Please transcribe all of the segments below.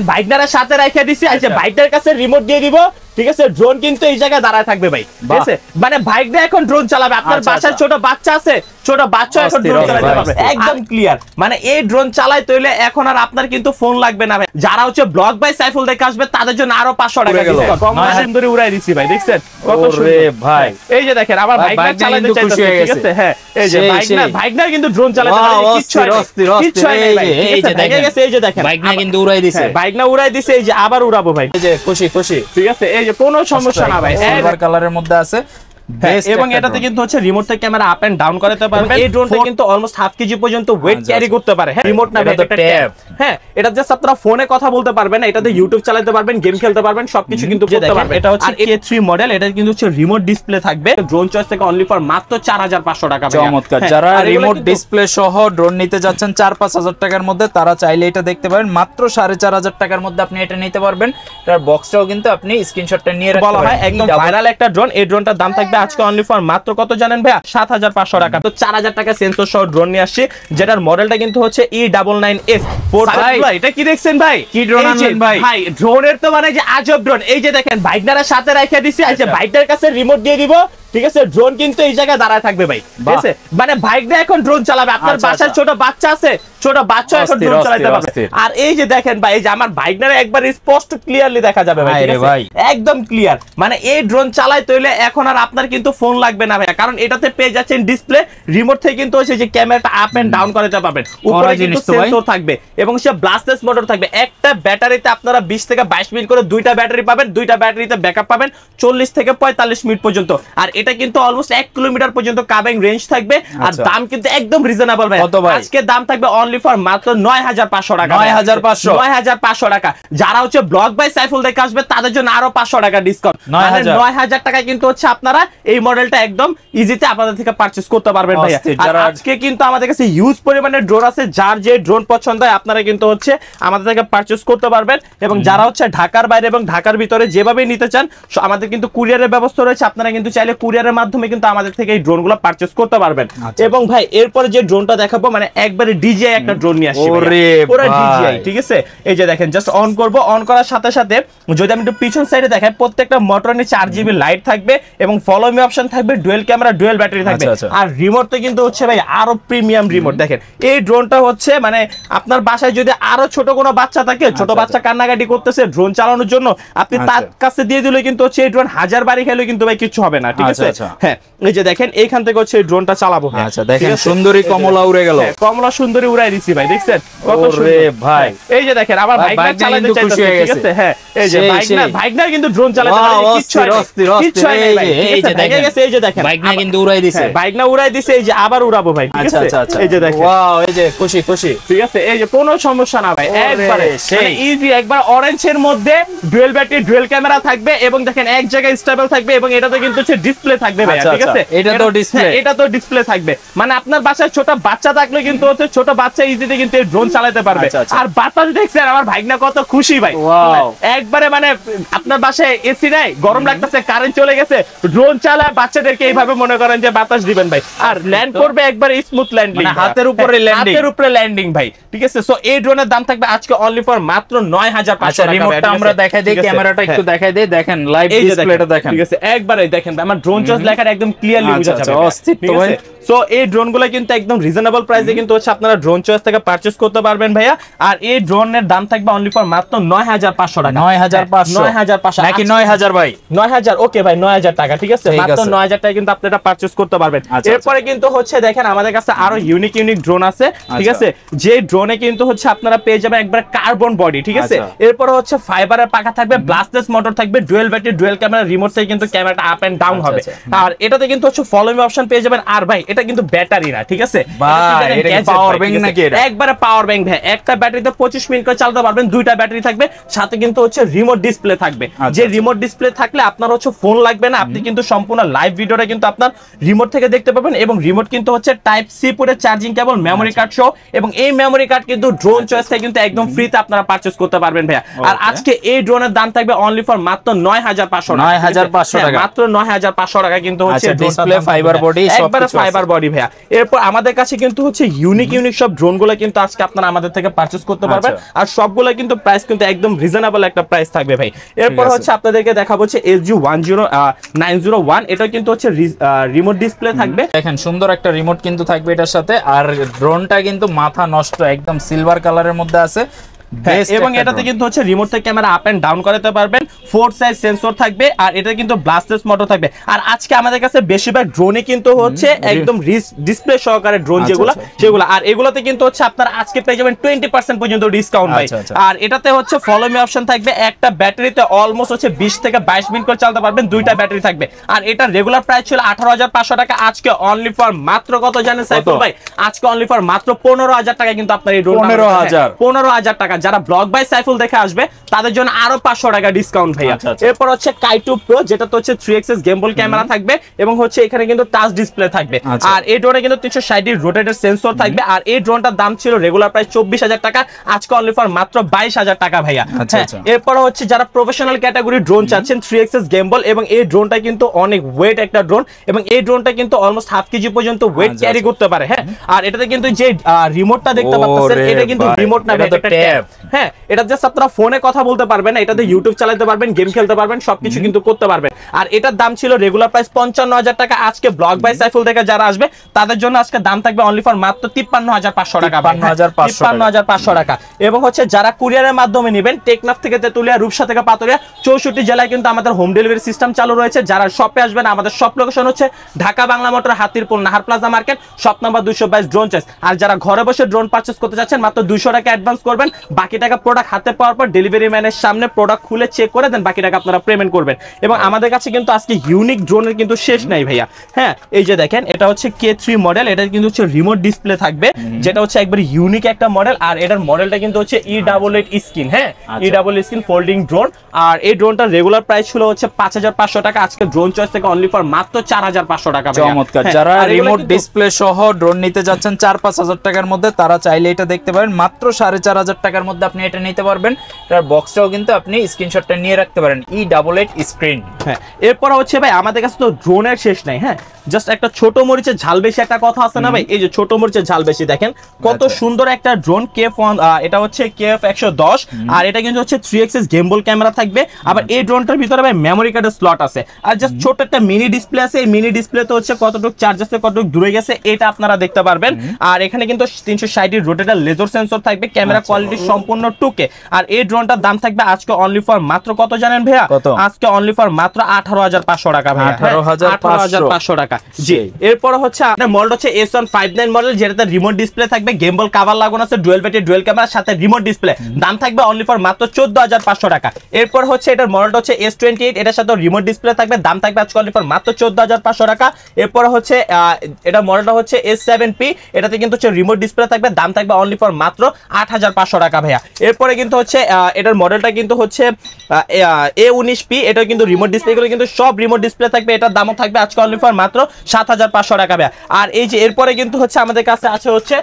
বাইকটার সাথে রেখে দিছি, আচ্ছা বাইকটার কাছে রিমোট দিয়ে দিব, ঠিক আছে। ড্রোন কিন্তু এই জায়গায় দাঁড়ায় থাকবে ভাই, ঠিক আছে। মানে বাইকটা এখন ড্রোন চালাবে, আপনার বাসায় ছোট বাচ্চা আছে, ছোট বাচ্চা এখন ড্রোন চালাতে পারবে, একদম ক্লিয়ার। মানে এই ড্রোন চালায় তৈলে এখন আর আপনার কিন্তু ফোন লাগবে না ভাই। যারা হচ্ছে ব্লগ বাই সাইফুল দেখে আসবে তাদের জন্য আরো 500 টাকা ডিসকাউন্ট। কমলা সুন্দরী উড়াই দিছি ভাই, দেখছেন কত সুন্দর ভাই। এই যে দেখেন আমার বাইকটা চালাতে চাইতেছে, ঠিক আছে। হ্যাঁ এই যে বাইকটা কিন্তু ড্রোন চালাতে পারে, কিচ্ছু হয় কিচ্ছু হয় না ভাই, এই যে দেখে গেছে। এই যে দেখেন বাইকটা কিন্তু উড়াই দিছে, বাইকটা উড়াই দিছে, এই যে আবার উড়াবো ভাই, এই যে খুশি খুশি, ঠিক আছে। এই যে কোনো সমস্যা না ভাই, সিলভার কালারের মধ্যে আছে। এবং এটাতে কিন্তু হচ্ছে রিমোট থেকে ক্যামেরা আপ এন্ড ডাউন করতে পারবেন। এই ড্রোনটা কিন্তু অলমোস্ট 1/2 কেজি পর্যন্ত ওয়েট ক্যারি করতে পারে। হ্যাঁ রিমোট না, এটা ট্যাব। হ্যাঁ এটা জাস্ট আপনারা ফোনে কথা বলতে পারবেন, এটাতে ইউটিউব চালাতে পারবেন, গেম খেলতে পারবেন, সবকিছু কিন্তু করতে পারবেন। এটা হচ্ছে K3 মডেল, এটা কিন্তু হচ্ছে রিমোট ডিসপ্লে থাকবে। ড্রোন চয়েস থেকে অনলি ফর মাত্র 4500 টাকা। চমৎকার। যারা রিমোট ডিসপ্লে সহ ড্রোন নিতে যাচ্ছেন 4-5 টাকার মধ্যে, তারা চাইলে এটা দেখতে পারেন। মাত্র 4500 টাকার মধ্যে আপনি এটা নিতে পারবেন। এটার বক্সটাও কিন্তু আপনি স্ক্রিনশটটা নিয়ে রাখতে পারেন। একদম ভাইরাল একটা ড্রোন। এই ড্রোনটার দাম থাকবে আজকে অনলি ফর মাত্র কত জানেন ভাইয়া? 7500 টাকা। তো 4000 টাকা সেন্সর সহ ড্রোন নিয়ে আসছি, যেটার মডেলটা কিন্তু হচ্ছে E99S 4। ভাই এটা কি দেখছেন ভাই? কি ড্রোন আনলেন ভাই? ভাই ড্রোনের তো মানে যে আজব ড্রোন। এই যে দেখেন বাইকটার সাথে রেখে দিছি, আচ্ছা বাইকটার কাছে রিমোট দিয়ে দিব, ঠিক আছে। ড্রোন কিন্তু এই জায়গায় দাঁড়ায় থাকবে ভাই, ঠিক আছে। মানে বাইকটা এখন ড্রোন চালাবে, আপনার বাসায় ছোট বাচ্চা আছে, ছোট বাচ্চা এখন ড্রোন চালাতে পারবে। আর এই যে দেখেন ভাই, এই যে আমার বাইকটারে একবার স্পষ্ট ক্লিয়ারলি দেখা যাবে ভাই, ঠিক আছে একদম ক্লিয়ার। মানে এই ড্রোন চালায় তৈলে এখন আর আপনার কিন্তু ফোন লাগবে না ভাই, কারণ এটাতে পেয়ে যাচ্ছেন ডিসপ্লে, রিমোট থেকে কিন্তু হচ্ছে যে ক্যামেরাটা আপ এন্ড ডাউন করতে পারবেন। উপরে কিন্তু সেন্সর থাকবে এবং সে ব্লাস্টলেস মোটর থাকবে। একটা ব্যাটারিতে আপনারা 20 থেকে 22 মিনিট করে দুইটা ব্যাটারি পাবেন, দুইটা ব্যাটারিতে ব্যাকআপ পাবেন 40 থেকে 45 মিনিট পর্যন্ত। আর এটা কিন্তু অলমোস্ট 1 কিলোমিটার পর্যন্ত কাভিং রেঞ্জ থাকবে। আর দাম কিন্তু একদম রিজনেবল ভাই, আজকে দাম থাকবে অনলি ফর মাত্র 9500 টাকা। 9500 টাকা। যারা হচ্ছে ব্লগ বাই সাইফুল দেখে আসবে তাদের জন্য আরো 500 টাকা ডিসকাউন্ট। মানে 9000 টাকা কিন্তু হচ্ছে আপনারা এই মডেলটা একদম ইজিতে আপনাদের থেকে পারচেজ করতে পারবেন ভাই। আর আজকে কিন্তু আমাদের কাছে হিউজ পরিমাণে ড্রোন আছে, যার যে ড্রোন পছন্দ হয় আপনারা কিন্তু হচ্ছে আমাদের থেকে পারচেজ করতে পারবেন। এবং যারা হচ্ছে ঢাকার বাইরে এবং ঢাকার ভিতরে যেভাবে নিতে চান, আমাদের কিন্তু কুরিয়ারের ব্যবস্থা রয়েছে। আপনারা কিন্তু চাইলে কুরিয়ারের মাধ্যমে কিন্তু আমাদের থেকে এই ড্রোনগুলো পারচেজ করতে পারবেন। এবং ভাই এরপরে যে ড্রোনটা দেখাবো, মানে একবারে ডিজিআই একটা ড্রোন নিয়ে আসছি, পুরো ডিজিআই, ঠিক আছে। এই যে দেখেন জাস্ট অন করব, অন করার সাথে সাথে যদি আমি একটু পিছন সাইডে দেখাই, প্রত্যেকটা মোটরে 4GB লাইট থাকবে এবং ফলো মি অপশন থাকবে, ডুয়েল ক্যামেরা, ডুয়েল ব্যাটারি থাকবে। আর রিমোটটা কিন্তু হচ্ছে ভাই আরো প্রিমিয়াম রিমোট। দেখেন এই ড্রোনটা হচ্ছে মানে আপনার বাসায় যদি আরো ছোট কোনো বাচ্চা থাকে, ছোট বাচ্চা কান্নাকাটি করতেছে, ড্রোন চালানোর জন্য আপনি তার কাছে দিয়ে দিলে কিন্তু হচ্ছে এই ড্রোন 1000 বাড়ি খেলে কিন্তু ভাই কিছু হবে না, ঠিক আছে। হ্যাঁ এই যে দেখেন এইখান থেকে হচ্ছে ড্রোনটা চালাবো। আচ্ছা দেখেন সুন্দরী কমলা উড়ে গেল, কমলা সুন্দরী উড়াই দিছি ভাই, দেখছেন কত সুন্দর ভাই। এই যে দেখেন আমার বাইকটা চালাতে চাইতেছে, ঠিক আছে। হ্যাঁ এই যে বাইকটা কিন্তু ড্রোন চালাতে পারে, কিচ্ছু হয় কিচ্ছু হয় না ভাই, এই যে দেখে গেছে। এই যে দেখেন বাইকটা কিন্তু উড়াই দিছে, বাইকটা উড়াই দিছে, এই যে আবার উড়াবো ভাই, ঠিক আছে। এই যে দেখেন ওয়াও, এই যে খুশি খুশি, ঠিক আছে। এই যে কোনো সমস্যা না ভাই, একবারে মানে ইজি। একবার অরেঞ্জের মধ্যে ডুয়েল ব্যাটারি, ডুয়েল ক্যামেরা থাকবে এবং দেখেন এক জায়গায় স্টেবল থাকবে এবং এটাতে কিন্তু হচ্ছে ডিসপ্লে থাকবে ভাই, ঠিক আছে। এটা তো ডিসপ্লে, এটা তো ডিসপ্লে থাকবে। মানে আপনার বাসায় ছোট বাচ্চা থাকলে কিন্তু হচ্ছে ছোট বাচ্চা ইজিতে কিন্তু এই ড্রোন চালাতে পারবে। আর বাতাস দেখছেন আমার ভাইগনা কত খুশি ভাই, একবারে মানে আপনার বাসায় এসি নাই, গরম লাগতেছে, কারেন্ট চলে গেছে, ড্রোন চালায় বাচ্চাদেরকে এইভাবে মনে করেন যে বাতাস দিবেন ভাই। আর ল্যান্ড করবে একবারে স্মুথ ল্যান্ডিং, মানে হাতের উপরে ল্যান্ডিং, হাতের উপরে ল্যান্ডিং ভাই, ঠিক আছে। সো এই ড্রোনের দাম থাকবে আজকে অনলি ফর মাত্র 9500 টাকা। রিমোটটা আমরা দেখাই দেই, ক্যামেরাটা একটু দেখাই দেই, দেখেন লাইভ ডিসপ্লেটা দেখেন, ঠিক আছে। একবারে দেখেন আমার ড্রোন চয়েস লেখাটা একদম ক্লিয়ারলি বোঝা যাবে, অস্থির ভাই। সো এই ড্রোনগুলো কিন্তু একদম রিজনেবল প্রাইসে কিন্তু হচ্ছে আপনারা ড্রোন চয়েস থেকে পারচেজ করতে পারবেন ভাইয়া। আর এই ড্রোনের দাম থাকবে অনলি ফর মাত্র 9500 টাকা। 9500 নাকি 9000 ভাই? 9000, ওকে ভাই 9000 টাকা, ঠিক আছে। মাত্র 9000 টাকা কিন্তু আপনারা পারচেজ করতে পারবেন। এরপরে কিন্তু হচ্ছে দেখেন আমাদের কাছে আরো ইউনিক ড্রোন আছে, ঠিক আছে। যে ড্রোনে কিন্তু হচ্ছে আপনারা পেয়ে যাবেন একবার কার্বন বডি, ঠিক আছে। এরপরে হচ্ছে ফাইবারের পাখা থাকবে, ব্লাস্টলেস মোটর থাকবে, dual battery, dual camera, remote থেকে কিন্তু ক্যামেরাটা আপ এন্ড ডাউন হবে। আর এটাতে কিন্তু হচ্ছে ফলো মি অপশন পেয়ে যাবেন। আর ভাই এটা কিন্তু ব্যাটারি না, ঠিক আছে, পাওয়ার ব্যাংক নাকি? একবারে পাওয়ার ব্যাংক ভাই। একটা ব্যাটারিতে 25 মিনিট করে চালাতে পারবেন, দুইটা ব্যাটারি থাকবে, সাথে কিন্তু হচ্ছে রিমোট ডিসপ্লে থাকবে। যে রিমোট ডিসপ্লে থাকলে আপনার হচ্ছে ফোন লাগবে না, আপনি কিন্তু সম্পূর্ণ লাইভ ভিডিওটা কিন্তু আপনার রিমোট থেকে দেখতে পাবেন। এবং রিমোট কিন্তু হচ্ছে টাইপ সি পুরো চার্জিং কেবল, মেমোরি কার্ড সহ। এবং এই মেমোরি কার্ড কিন্তু ড্রোন চয়েস থেকে কিন্তু একদম ফ্রিতে আপনারা পারচেজ করতে পারবেন ভাইয়া। আর আজকে এই ড্রোনের দাম থাকবে অনলি ফর মাত্র 9500 টাকা, 9500 টাকা, মাত্র 9500 টাকা কিন্তু হচ্ছে ডিসপ্লে, ফাইবার বডি, একবারে ফাইবার বডি ভাইয়া। এরপর আমাদের কাছে কিন্তু হচ্ছে ইউনিক সব ড্রোন ড্রোনগুলো কিন্তু আজকে আপনারা আমাদের থেকে পারচেজ করতে পারবেন। আর সবগুলো কিন্তু প্রাইস কিন্তু একদম রিজনেবল একটা প্রাইস থাকবে ভাই। এরপর হচ্ছে আপনাদেরকে দেখাবো হচ্ছে SG-901, এটা কিন্তু হচ্ছে রিমোট ডিসপ্লে থাকবে। দেখেন সুন্দর একটা রিমোট কিন্তু থাকবে এটার সাথে, আর ড্রোনটা কিন্তু মাথা নষ্ট একদম সিলভার কালারের মধ্যে আছে। এবং এটাতে কিন্তু হচ্ছে রিমোট থেকে ক্যামেরা আপ এন্ড ডাউন করতে পারবেন, 4 সাইজ সেন্সর থাকবে, আর এটা কিন্তু ব্লাস্টলেস মোটর থাকবে। আর আজকে আমাদের কাছে বেশিরভাগ ড্রোনই কিন্তু হচ্ছে একদম ডিসপ্লে সহকারে ড্রোন যেগুলো সেগুলো, আর এগুলোতে কিন্তু হচ্ছে আপনারা আজকে পেয়ে যাবেন 20% পর্যন্ত ডিসকাউন্ট ভাই। আর এটাতে হচ্ছে ফলো মি অপশন থাকবে, একটা ব্যাটারিতে অলমোস্ট হচ্ছে 20 থেকে 22 মিনিট করে চালাতে পারবেন, দুইটা ব্যাটারি থাকবে। আর এটা রেগুলার প্রাইস ছিল 18,500 টাকা, আজকে অনলি ফর মাত্র কত জানেন সাইফুল ভাই? আজকে অনলি ফর মাত্র 15,000 টাকা কিন্তু আপনার এই ড্রোন 15,000 টাকা। যারা ব্লগ বাই সাইফুল দেখে আসবে তাদের জন্য আরো 500 টাকা ডিসকাউন্ট ভাইয়া। এরপর হচ্ছে কাইটু প্রো, যেটা তো হচ্ছে 3 গেমবল ক্যামেরা থাকবে এবং হচ্ছে এখানে কিন্তু টাচ ডিসপ্লে থাকবে। আর এই ড্রোনে কিন্তু 360 রোটেটেড সেন্সর থাকবে। আর এই ড্রোনটার দাম ছিল রেগুলার প্রাইস 24,000 টাকা, আজকে অনলি ফর মাত্র 22,000 টাকা ভাইয়া। এরপর হচ্ছে যারা প্রফেশনাল ক্যাটাগরি ড্রোন চাচ্ছেন 3 গেমবল, এবং এই ড্রোনটা কিন্তু অনেক ওয়েট একটা ড্রোন, এবং এই ড্রোনটা কিন্তু অলমোস্ট হাফ কেজি পর্যন্ত ওয়েট ক্যারি করতে পারে। হ্যাঁ, আর এটাতে কিন্তু যে রিমোটটা দেখতে পাচ্ছেন এটা কিন্তু রিমোট না, এটা ট্যাব। হ্যাঁ, এটা জাস্ট আপনারা ফোনে কথা বলতে পারবেন, এটাতে ইউটিউব চালাতে পারবেন, গেম খেলতে পারবেন, সবকিছু কিন্তু করতে পারবেন। আর এটার দাম ছিল রেগুলার প্রাইস 55,000 টাকা, আজকে ব্লগ বাই সাইফুল থেকে যারা আসবে তাদের জন্য আজকে দাম থাকবে অনলি ফর মাত্র 53,500 টাকা, 53,500 টাকা। এবং হচ্ছে যারা কুরিয়ারের মাধ্যমে নেবেন, টেকনাফ থেকে তেতুলিয়া, রূপসা থেকে পাতুরিয়া, 64 জেলায় কিন্তু আমাদের হোম ডেলিভারি সিস্টেম চালু রয়েছে। যারা শপে আসবেন, আমাদের শপ লোকেশন হচ্ছে Dhaka Bangla motor, Hatirpool, Nahar plaza market, shop number 222 drone choice. আর যারা ঘরে বসে ড্রোন পারচেজ করতে যাচ্ছেন, মাত্র 200 টাকা অ্যাডভান্স করবেন, বাকি টাকা প্রোডাক্ট হাতে পাওয়ার পর ডেলিভারি ম্যানের সামনে প্রোডাক্ট খুলে চেক করে দেন, বাকি টাকা আপনারা পেমেন্ট করবেন। এবং আমাদের কাছে কিন্তু আজকে ইউনিক ড্রোনের কিন্তু শেষ নাই ভাইয়া। হ্যাঁ, এই যে দেখেন এটা হচ্ছে K3 মডেল, এটা কিন্তু হচ্ছে রিমোট ডিসপ্লে থাকবে, যেটা হচ্ছে একবার ইউনিক একটা মডেল। আর এটার মডেলটা কিন্তু হচ্ছে E88 স্ক্রিন। হ্যাঁ, E88 স্ক্রিন ফোল্ডিং ড্রোন। আর এই ড্রোনটার রেগুলার প্রাইস ছিল হচ্ছে 5,500 টাকা, আজকে ড্রোন চয়েস থেকে অনলি ফর মাত্র 4,500 টাকা। চমৎকার। যারা রিমোট ডিসপ্লে সহ ড্রোন নিতে যাচ্ছেন 4-5 টাকার মধ্যে, তারা চাইলে এটা দেখতে পারেন, মাত্র 4,500 টাকার মধ্যে আপনি এটা নিতে পারবেন। এটার বক্সটাও কিন্তু আপনি স্ক্রিনশটটা নিয়ে রাখতে পারেন, E88 স্ক্রিন। হ্যাঁ, এরপর হচ্ছে ভাই আমাদের কাছে তো ড্রোনের শেষ নাই। হ্যাঁ, জাস্ট একটা ছোট মরিচের ঝাল বেশি একটা কথা আছে না ভাই, এই যে ছোট মরিচের ঝাল বেশি, দেখেন কত সুন্দর একটা ড্রোন এটা হচ্ছে KF110, আর এটা কিন্তু হচ্ছে 3 গেমবল ক্যামেরা থাকবে। আবার এই ড্রোনটার ভিতরে ভাই মেমোরি কার্ডের স্লট আছে, আর জাস্ট ছোট একটা মিনি ডিসপ্লে আছে। এই মিনি ডিসপ্লেতে হচ্ছে কতটুকু চার্জ আছে, কতটুকু দূরে গেছে, এটা আপনারা দেখতে পারবেন। আর এখানে কিন্তু 360 রোটেটেড লেজার সেন্সর থাকবে, ক্যামেরা কোয়ালিটি সম্পূর্ণ টুকে। আর এই ড্রোনটার দাম থাকবে আজকে অনলি ফর মাত্র কত জানেন ভাইয়া? আজকে অনলি ফর মাত্র 18,500 টাকা ভাইয়া, 18,500 টাকা। জি, এরপর হচ্ছে আপনার মডেল হচ্ছে S159 মডেল, যেটাতে রিমোট ডিসপ্লে থাকবে, গেমবল কভার লাগানো আছে, ডুয়াল ব্যাটারি ডুয়াল ক্যামেরার সাথে রিমোট ডিসপ্লে, দাম থাকবে অনলি ফর মাত্র 14,500 টাকা। এরপর হচ্ছে এটার মডেলটা হচ্ছে S28, এটার সাথে রিমোট ডিসপ্লে থাকবে, দাম থাকবে আজকে অনলি ফর মাত্র 14,500 টাকা। এরপর হচ্ছে এটা মডেলটা হচ্ছে S7P, এটাতে কিন্তু হচ্ছে রিমোট ডিসপ্লে থাকবে, দাম থাকবে অনলি ফর মাত্র 8,500 টাকা ভাইয়া। এরপরে কিন্তু হচ্ছে এটার মডেলটা কিন্তু হচ্ছে A19P, এটা কিন্তু রিমোট ডিসপ্লে, এগুলো কিন্তু সব রিমোট ডিসপ্লে থাকবে, এটার দামও থাকবে আজকে অনলি ফর মাত্র 7,500 টাকা ভাইয়া। আর এই যে এরপরে কিন্তু হচ্ছে আমাদের কাছে আছে হচ্ছে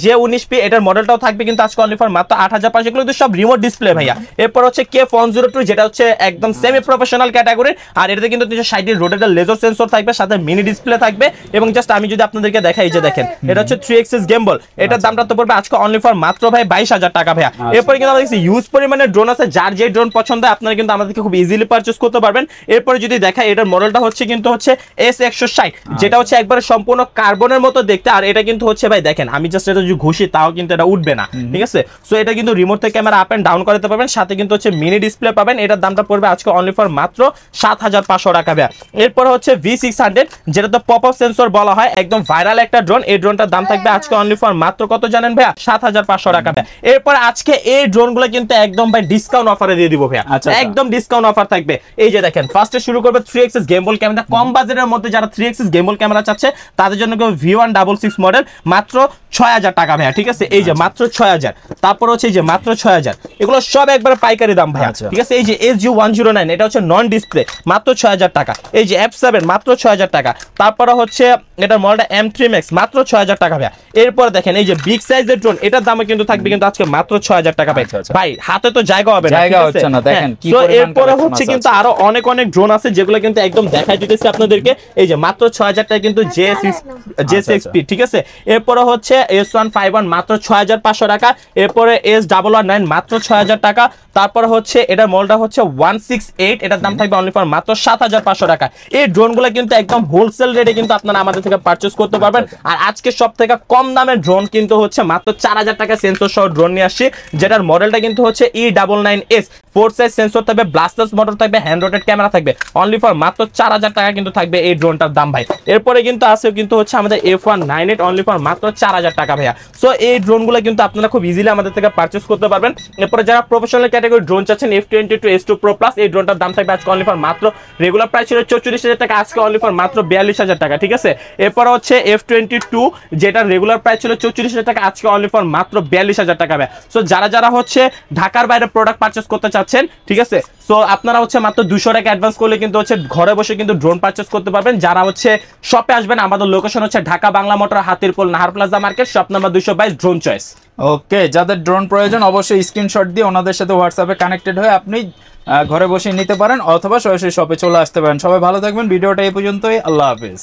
J19P, এটার মডেলটাও থাকবে কিন্তু আজকে অনলি ফর মাত্র 8,500, এগুলো কিন্তু সব রিমোট ডিসপ্লে ভাইয়া। এরপর হচ্ছে K102, যেটা হচ্ছে একদম সেমি প্রফেশনাল ক্যাটাগরি, আর এটাতে কিন্তু 360 রোটেটেড লেজার সেন্সর থাকবে, সাথে মিনি ডিসপ্লে থাকবে। এবং জাস্ট আমি যদি আপনাদেরকে দেখাই, যে দেখেন এটা হচ্ছে 3 গেমবল, এটার দামটা তো পড়বে আজকে অনলি ফর মাত্র ভাই 22,000 টাকা ভাইয়া। এরপরে কিন্তু আমাদের ইউজ পরিমাণে ড্রোন আছে, যার যে ড্রোন পছন্দ হয় আপনারা কিন্তু আমাদেরকে খুব ইজিলি পারচেজ করতে পারবেন। এরপরে যদি দেখাই, এটার মডেলটা হচ্ছে কিন্তু হচ্ছে S160, যেটা হচ্ছে একবারে সম্পূর্ণ কার্বনের মতো দেখতে। আর এটা কিন্তু হচ্ছে ভাই দেখেন, আমি জাস্ট এটা যদি ঘুষি তাও কিন্তু এটা উঠবে না, ঠিক আছে? সো এটা কিন্তু রিমোট থেকে ক্যামেরা আপ এন্ড ডাউন করতে পারবেন, সাথে কিন্তু হচ্ছে মিনি ডিসপ্লে পাবেন। এটার দামটা পড়বে আজকে অনলি ফর মাত্র 7,500 টাকা ভাইয়া। এরপর হচ্ছে V600, যেটা তো পপ আপ সেন্সর বলা হয়, একদম ভাইরাল একটা ড্রোন। এই ড্রোনটার দাম থাকবে আজকে অনলি ফর মাত্র কত জানেন ভাইয়া? 7,500 টাকা ভাইয়া। এরপর আজকে এই ড্রোনগুলো কিন্তু একদম ভাই ডিসকাউন্ট অফারে দিয়ে দিব ভাইয়া, একদম ডিসকাউন্ট অফার থাকবে। এই যে দেখেন, ফার্স্টে শুরু করবে 3 গেমবল ক্যামেরা, কম বাজেটের মধ্যে যারা 3 গেমবল ক্যামেরা চাচ্ছে তাদের জন্য V166 মডেল, মাত্র 6,000 টাকা ভাইয়া, ঠিক আছে? এই যে মাত্র 6,000। তারপর হচ্ছে এই যে মাত্র 6,000, এগুলো সব একবার পাইকারি দাম ভাইয়া, ঠিক আছে? এই যে SG-109, এটা হচ্ছে নন ডিসপ্লে, মাত্র 6,000 টাকা। এই যে F7, মাত্র 6,000 টাকা। তারপরে হচ্ছে এটার মডেলটা M3 Max, মাত্র 6,000 টাকা ভাইয়া। এরপর দেখেন এই যে বিগ সাইজের ড্রোন, এটার দামে কিন্তু থাকবে কিন্তু আজকে মাত্র 6,000 টাকা ভাই। ভাই হাতে তো জায়গা হবে না, জায়গা হচ্ছে না, দেখেন কি পরিমাণ। এরপরে হচ্ছে কিন্তু আরো অনেক অনেক ড্রোন আছে যেগুলো কিন্তু একদম দেখাই দিতেছি আপনাদেরকে। এই যে মাত্র 6000 টাকা কিন্তু JSXP, ঠিক আছে। এরপরে হচ্ছে S151 মাত্র 6500 টাকা। এরপরে S119 মাত্র 6000 টাকা। তারপর হচ্ছে এটার মডেলটা হচ্ছে 168, এটার দাম থাকবে অনলি ফর মাত্র 7500 টাকা। এই ড্রোনগুলো কিন্তু একদম হোলসেল রেটে কিন্তু আপনারা আমাদের থেকে পারচেজ করতে পারবেন। আর আজকে সব থেকে কম দামের ড্রোন কিন্তু হচ্ছে মাত্র 4000 টাকা সেন্সর সহ ড্রোন নিয়ে আসছি, যেটার মডেলটা কিন্তু হচ্ছে E99S, 4 সাইজ সেন্সর থাকবে, ব্লাস্টার্স মোটর থাকবে, হ্যান্ড রোটেট ক্যামেরা থাকবে, অনলি ফর মাত্র 4000 টাকা কিন্তু থাকবে এই ড্রোনটার দাম ভাই। এরপরে কিন্তু আছে কিন্তু হচ্ছে আমাদের F198, অনলি ফর মাত্র 4000 টাকা ভাইয়া। সো এই ড্রোনগুলো কিন্তু আপনারা খুব ইজিলি আমাদের থেকে পারচেজ করতে পারবেন। এরপরে যারা প্রফেশনাল ক্যাটাগরি ড্রোন চাচ্ছেন F22 S2 Pro Plus, এই ড্রোনটার দাম থাকবে আজকে অনলি ফর মাত্র, রেগুলার প্রাইস ছিল 44000 টাকা, আজকে অনলি ফর মাত্র 42000 টাকা, ঠিক আছে। এরপর হচ্ছে F22, যেটা রেগুলার প্রাইস ছিল 44000 টাকা, আজকে অনলি ফর মাত্র 42000 টাকা ভাই। সো যারা হচ্ছে ঢাকার বাইরে প্রোডাক্ট পারচেজ করতে চাচ্ছেন, ঠিক আছে, সো আপনারা হচ্ছে মাত্র 200 টাকা অ্যাডভান্স করলে কিন্তু হচ্ছে ঘরে বসে কিন্তু ড্রোন পারচেজ করতে পারবেন। যারা হচ্ছে শপে আসবেন, আমাদের লোকেশন হচ্ছে Dhaka Bangla motor, Hatirpool, Nahar plaza market, shop number 222, drone choice. Okay, যাদের ড্রোন প্রয়োজন অবশ্যই স্ক্রিনশট দিয়ে ওনাদের সাথে হোয়াটসঅ্যাপে কানেক্টেড হয়ে আপনি ঘরে বসে নিতে পারেন, অথবা সরাসরি শপে চলে আসতে পারেন। সবাই ভালো থাকবেন, ভিডিওটা এই পর্যন্তই, আল্লাহ হাফেজ।